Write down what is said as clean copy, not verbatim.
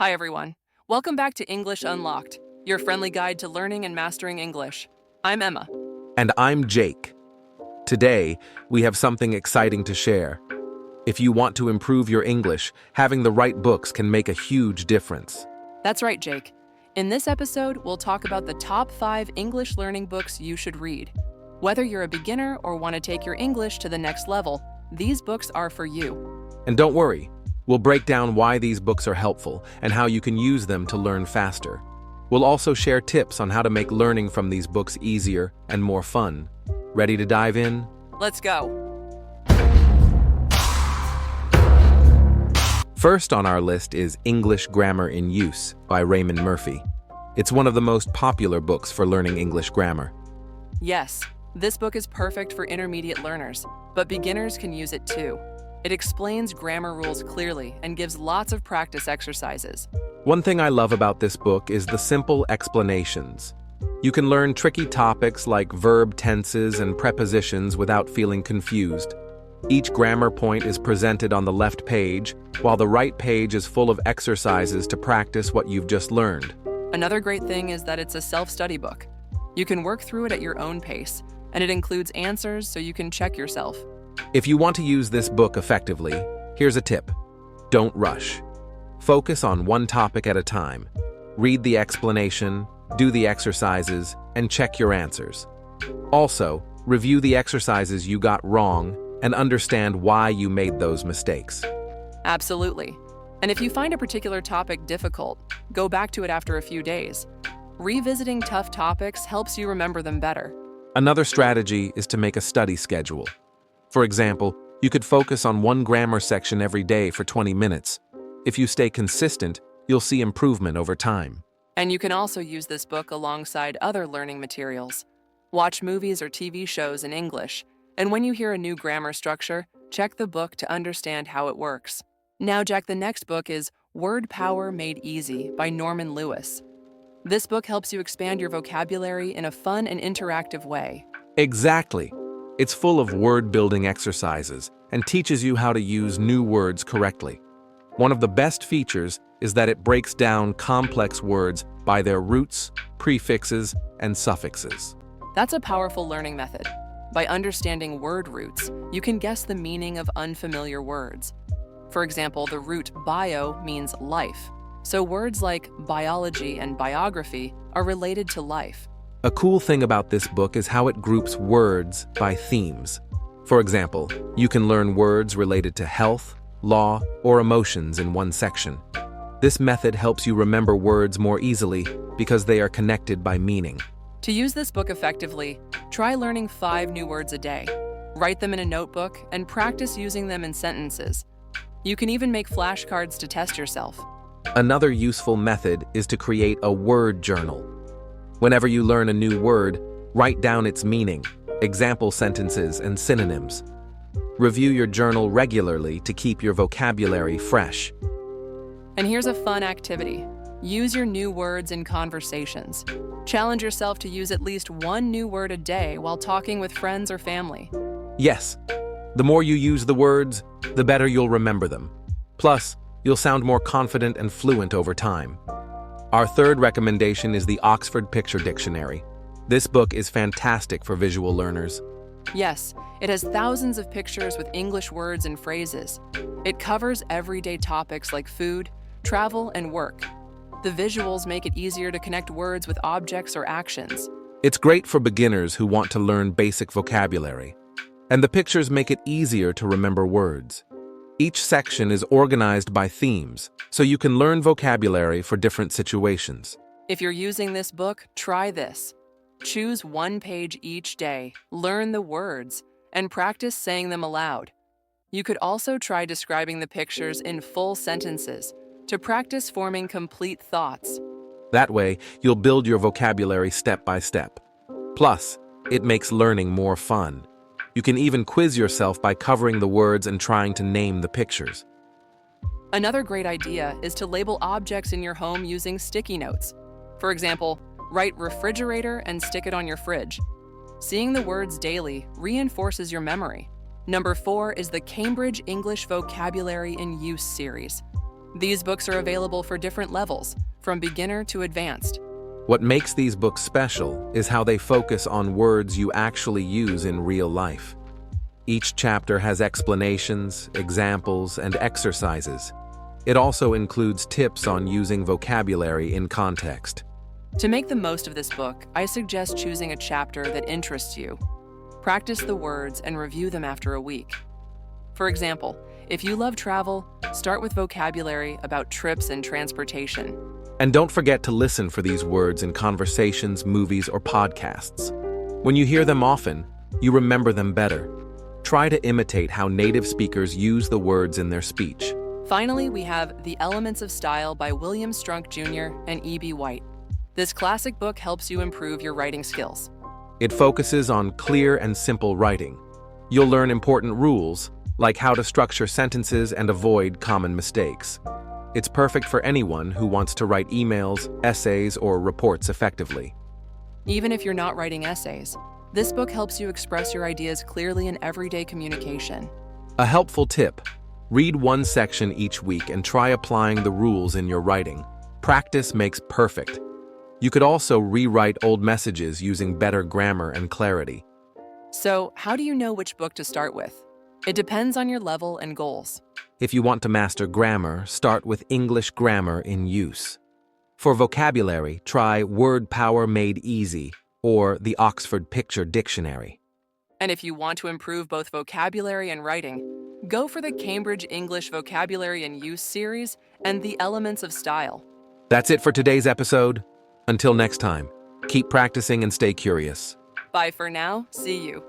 Hi, everyone. Welcome back to English Unlocked, your friendly guide to learning and mastering English. I'm Emma. And I'm Jake. Today, we have something exciting to share. If you want to improve your English, having the right books can make a huge difference. That's right, Jake. In this episode, we'll talk about the top 5 English learning books you should read. Whether you're a beginner or want to take your English to the next level, these books are for you. And don't worry, we'll break down why these books are helpful and how you can use them to learn faster. We'll also share tips on how to make learning from these books easier and more fun. Ready to dive in? Let's go. First on our list is English Grammar in Use by Raymond Murphy. It's one of the most popular books for learning English grammar. Yes, this book is perfect for intermediate learners, but beginners can use it too. It explains grammar rules clearly and gives lots of practice exercises. One thing I love about this book is the simple explanations. You can learn tricky topics like verb tenses and prepositions without feeling confused. Each grammar point is presented on the left page, while the right page is full of exercises to practice what you've just learned. Another great thing is that it's a self-study book. You can work through it at your own pace, and it includes answers so you can check yourself. If you want to use this book effectively, here's a tip. Don't rush. Focus on one topic at a time. Read the explanation, do the exercises, and check your answers. Also, review the exercises you got wrong and understand why you made those mistakes. Absolutely. And if you find a particular topic difficult, go back to it after a few days. Revisiting tough topics helps you remember them better. Another strategy is to make a study schedule. For example, you could focus on one grammar section every day for 20 minutes. If you stay consistent, you'll see improvement over time. And you can also use this book alongside other learning materials. Watch movies or TV shows in English, and when you hear a new grammar structure, check the book to understand how it works. Now, Jack, the next book is Word Power Made Easy by Norman Lewis. This book helps you expand your vocabulary in a fun and interactive way. Exactly. It's full of word-building exercises and teaches you how to use new words correctly. One of the best features is that it breaks down complex words by their roots, prefixes, and suffixes. That's a powerful learning method. By understanding word roots, you can guess the meaning of unfamiliar words. For example, the root bio means life, so words like biology and biography are related to life. A cool thing about this book is how it groups words by themes. For example, you can learn words related to health, law, or emotions in one section. This method helps you remember words more easily because they are connected by meaning. To use this book effectively, try learning 5 new words a day. Write them in a notebook and practice using them in sentences. You can even make flashcards to test yourself. Another useful method is to create a word journal. Whenever you learn a new word, write down its meaning, example sentences, and synonyms. Review your journal regularly to keep your vocabulary fresh. And here's a fun activity. Use your new words in conversations. Challenge yourself to use at least one new word a day while talking with friends or family. Yes, the more you use the words, the better you'll remember them. Plus, you'll sound more confident and fluent over time. Our third recommendation is the Oxford Picture Dictionary. This book is fantastic for visual learners. Yes, it has thousands of pictures with English words and phrases. It covers everyday topics like food, travel, and work. The visuals make it easier to connect words with objects or actions. It's great for beginners who want to learn basic vocabulary. And the pictures make it easier to remember words. Each section is organized by themes, so you can learn vocabulary for different situations. If you're using this book, try this. Choose one page each day, learn the words, and practice saying them aloud. You could also try describing the pictures in full sentences to practice forming complete thoughts. That way, you'll build your vocabulary step by step. Plus, it makes learning more fun. You can even quiz yourself by covering the words and trying to name the pictures. Another great idea is to label objects in your home using sticky notes. For example, write refrigerator and stick it on your fridge. Seeing the words daily reinforces your memory. Number 4 is the Cambridge English Vocabulary in Use series. These books are available for different levels, from beginner to advanced. What makes these books special is how they focus on words you actually use in real life. Each chapter has explanations, examples, and exercises. It also includes tips on using vocabulary in context. To make the most of this book, I suggest choosing a chapter that interests you. Practice the words and review them after a week. For example, if you love travel, start with vocabulary about trips and transportation. And don't forget to listen for these words in conversations, movies, or podcasts. When you hear them often, you remember them better. Try to imitate how native speakers use the words in their speech. Finally, we have The Elements of Style by William Strunk Jr. and E.B. White. This classic book helps you improve your writing skills. It focuses on clear and simple writing. You'll learn important rules, like how to structure sentences and avoid common mistakes. It's perfect for anyone who wants to write emails, essays, or reports effectively. Even if you're not writing essays, this book helps you express your ideas clearly in everyday communication. A helpful tip: read one section each week and try applying the rules in your writing. Practice makes perfect. You could also rewrite old messages using better grammar and clarity. So, how do you know which book to start with? It depends on your level and goals. If you want to master grammar, start with English Grammar in Use. For vocabulary, try Word Power Made Easy or the Oxford Picture Dictionary. And if you want to improve both vocabulary and writing, go for the Cambridge English Vocabulary and Use series and the Elements of Style. That's it for today's episode. Until next time, keep practicing and stay curious. Bye for now. See you.